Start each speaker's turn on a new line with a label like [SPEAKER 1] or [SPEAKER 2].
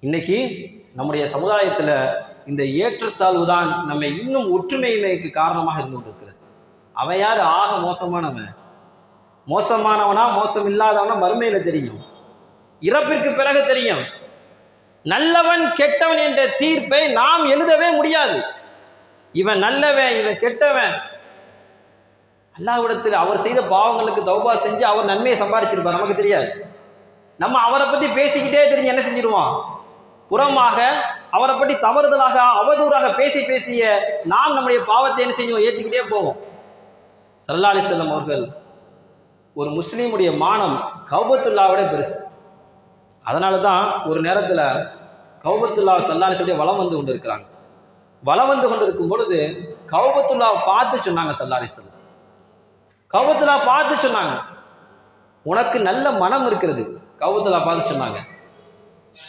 [SPEAKER 1] இன்னைக்கு நம்முடைய சமுதாயத்தில் இந்த ஏற்றத்தாழ்வு தான் நம்மை இன்னும் ஒற்றுமையின்மைக்கு காரணமாக இருந்து கொண்டிருக்கிறது. அவன் யார் ஆக மோசமானவன்? மோசமானவனா மோசம் இல்லாதவனா மறுமையில தெரியும், இறப்பிற்கு பிறகு தெரியும். நல்லவன் கெட்டவன் என்ற தீர்ப்பை நாம் எழுதவே முடியாது. இவன் நல்லவன் இவன் கெட்டவன், அல்லாஹ்விடத்தில் அவர் செய்த பாவங்களுக்கு தௌபா செஞ்சு அவர் நன்மையை சம்பாதிச்சிருப்பார், நமக்கு தெரியாது. நம்ம அவரை பற்றி பேசிக்கிட்டே தெரிஞ்சு என்ன செஞ்சிருவோம், புறமாக அவரை பற்றி தவறுதலாக அவதூறாக பேசிய நாம் நம்முடைய பாவத்தை என்ன செஞ்சோம், ஏற்றிக்கிட்டே போவோம். ஸல்லல்லாஹு அலைஹி வஸல்லம் அவர்கள் ஒரு முஸ்லீமுடைய மானம் கௌபத்துல்லாவோட பெருசு. அதனால தான் ஒரு நேரத்தில் கௌபத்துல்லா ஸல்லல்லாஹு அலைஹி வஸல்லம் வலம் வந்து கொண்டு இருக்கிறாங்க. வலம் வந்து கொண்டு இருக்கும் பொழுது கௌபத்துல்லாவை பார்த்து சொன்னாங்க ஸல்லல்லாஹு அலைஹி வஸல்லம், கௌபத்துல்லா பார்த்து சொன்னாங்க, உனக்கு நல்ல மனம் இருக்கிறது. கௌபத்துல்லா பார்த்து சொன்னாங்க,